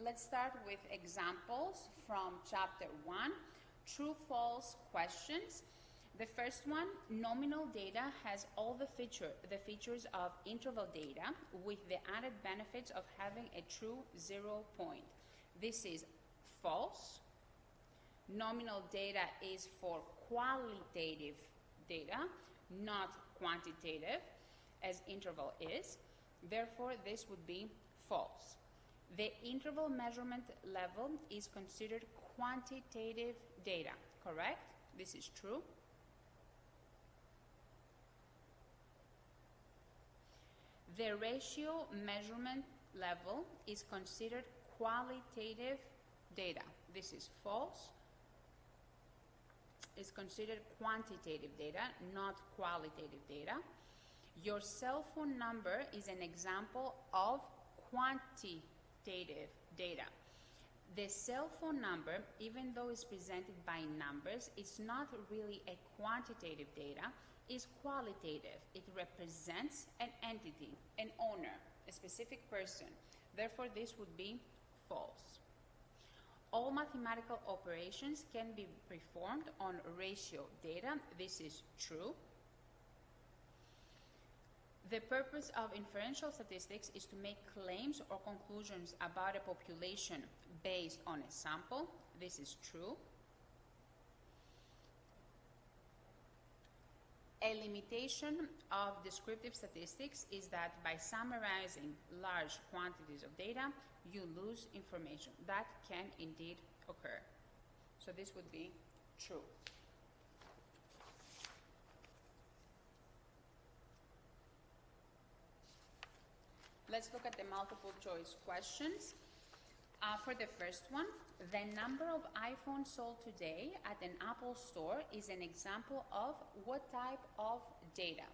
let's start with examples from chapter 1, true-false questions. The first one, nominal data has all the features of interval data with the added benefits of having a true 0 point. This is false. Nominal data is for qualitative data, not quantitative, as interval is. Therefore, this would be false. The interval measurement level is considered quantitative data, correct? This is true. The ratio measurement level is considered qualitative data. This is false. It's considered quantitative data, not qualitative data. Your cell phone number is an example of quantitative data. The cell phone number, even though it's presented by numbers, it's not really a quantitative data, it's qualitative. It represents an entity, an owner, a specific person. Therefore, this would be false. All mathematical operations can be performed on ratio data. This is true. The purpose of inferential statistics is to make claims or conclusions about a population based on a sample. This is true. A limitation of descriptive statistics is that by summarizing large quantities of data, you lose information. That can indeed occur. So this would be true. Let's look at the multiple choice questions. For the first one, the number of iPhones sold today at an Apple store is an example of what type of data?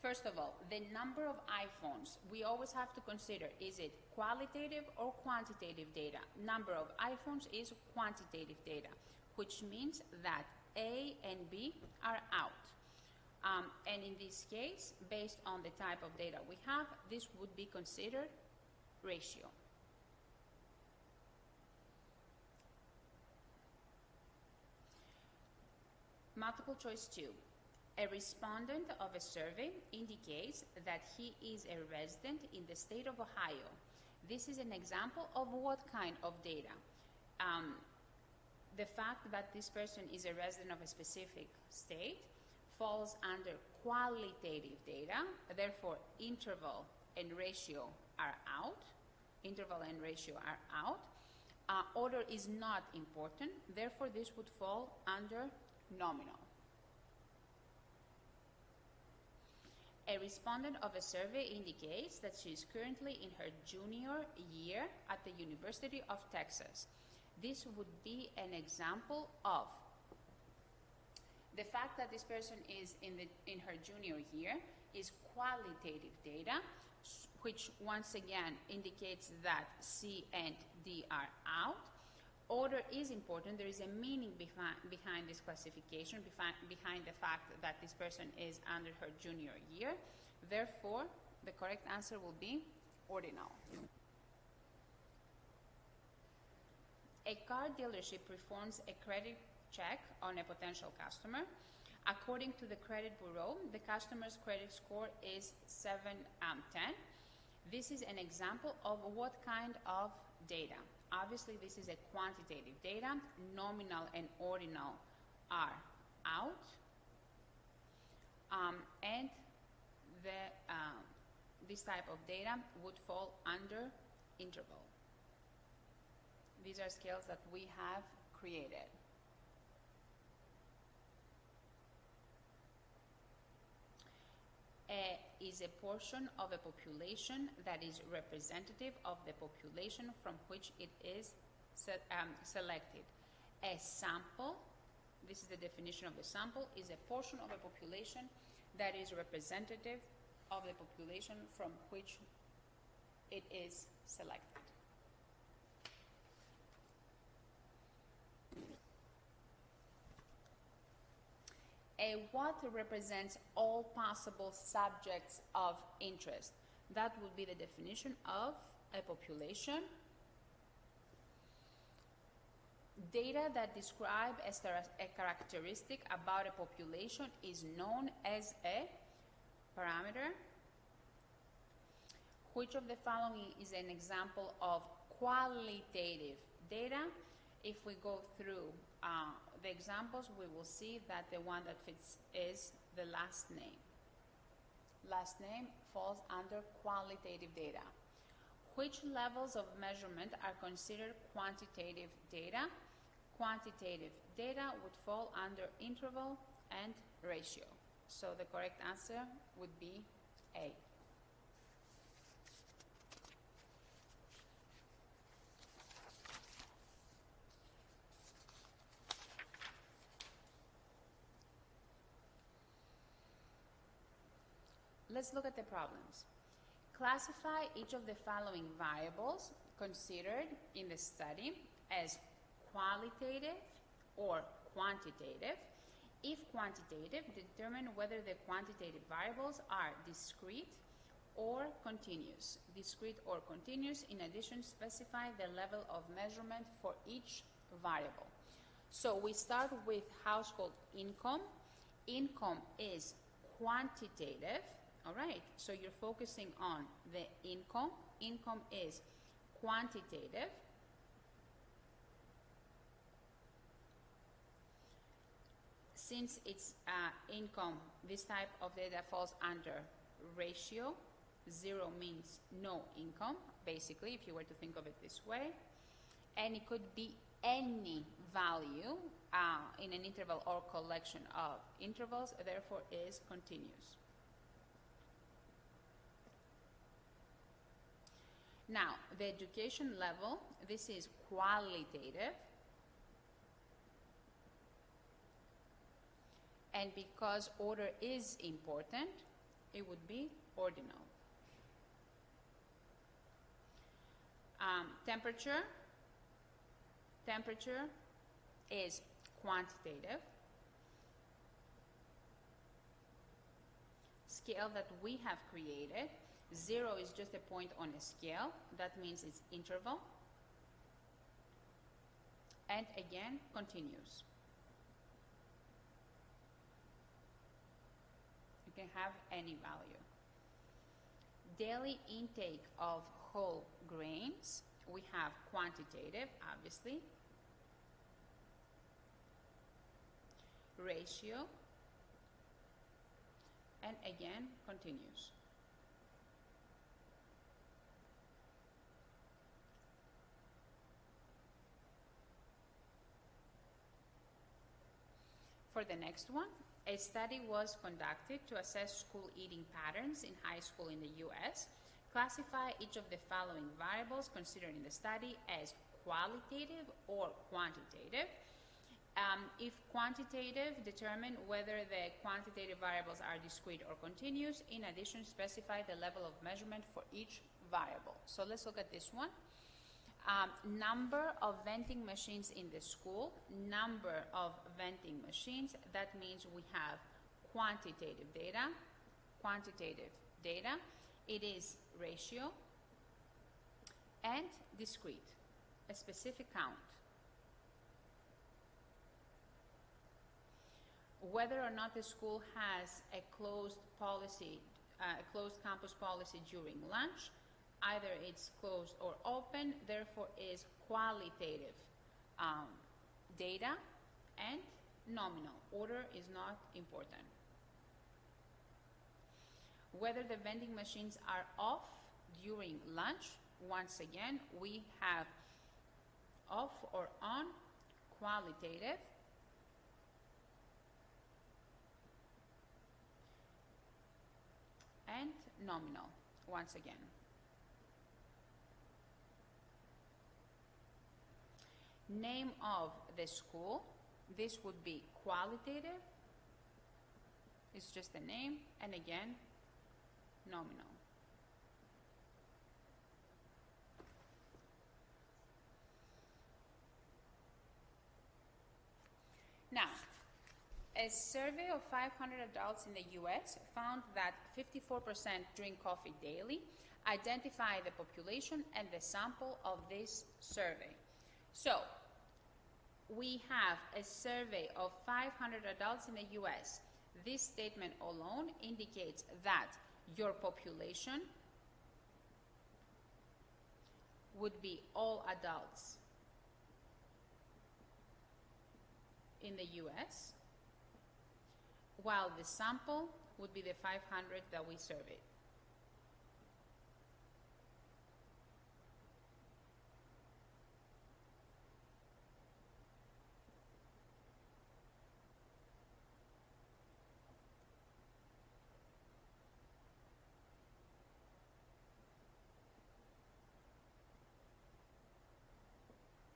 First of all, the number of iPhones, we always have to consider, is it qualitative or quantitative data? Number of iPhones is quantitative data, which means that A and B are out. And in this case, based on the type of data we have, this would be considered ratio. Multiple choice 2. A respondent of a survey indicates that he is a resident in the state of Ohio. This is an example of what kind of data? The fact that this person is a resident of a specific state falls under qualitative data. Therefore, interval and ratio are out. Interval and ratio are out. Order is not important. Therefore, this would fall under nominal. A respondent of a survey indicates that she is currently in her junior year at the University of Texas. This would be an example of the fact that this person is in her junior year is qualitative data, which once again indicates that C and D are out. Order is important. There is a meaning behind this classification, behind the fact that this person is under her junior year. Therefore, the correct answer will be ordinal. A car dealership performs a credit check on a potential customer. According to the credit bureau, the customer's credit score is 710. This is an example of what kind of data? Obviously, this is a quantitative data. Nominal and ordinal are out. And this type of data would fall under interval. These are scales that we have created. A is a portion of a population that is representative of the population from which it is selected. A sample, this is the definition of a sample, is a portion of a population that is representative of the population from which it is selected. A what represents all possible subjects of interest. That would be the definition of a population. Data that describe a characteristic about a population is known as a parameter. Which of the following is an example of qualitative data? If we go through the examples, we will see that the one that fits is the last name. Last name falls under qualitative data. Which levels of measurement are considered quantitative data? Quantitative data would fall under interval and ratio. So the correct answer would be A. Let's look at the problems. Classify each of the following variables considered in the study as qualitative or quantitative. If quantitative, determine whether the quantitative variables are discrete or continuous. Discrete or continuous. In addition, specify the level of measurement for each variable. So we start with household income. Income is quantitative. All right, so you're focusing on the income. Income is quantitative. Since it's income, this type of data falls under ratio. 0 means no income, basically, if you were to think of it this way. And it could be any value in an interval or collection of intervals, therefore is continuous. Now, the education level, this is qualitative. And because order is important, it would be ordinal. Temperature. Temperature is quantitative. Scale that we have created. 0 is just a point on a scale. That means it's interval. And again, continuous. You can have any value. Daily intake of whole grains. We have quantitative, obviously. Ratio. And again, continuous. For the next one, a study was conducted to assess school eating patterns in high school in the U.S. Classify each of the following variables considered in the study as qualitative or quantitative. If quantitative, determine whether the quantitative variables are discrete or continuous. In addition, specify the level of measurement for each variable. So let's look at this one. Number of vending machines in the school. Number of vending machines. That means we have quantitative data. Quantitative data. It is ratio and discrete, a specific count. Whether or not the school has a closed policy, a closed campus policy during lunch, either it's closed or open, therefore is qualitative data, and nominal. Order is not important. Whether the vending machines are off during lunch, once again, we have off or on, qualitative. And nominal, once again. Name of the school, this would be qualitative. It's just a name, and again, nominal. Now, a survey of 500 adults in the U.S. found that 54% drink coffee daily. Identify the population and the sample of this survey. So, we have a survey of 500 adults in the US. This statement alone indicates that your population would be all adults in the US, while the sample would be the 500 that we surveyed.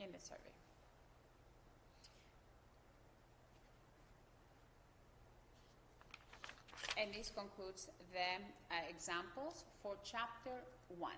In the survey. And this concludes the examples for chapter 1.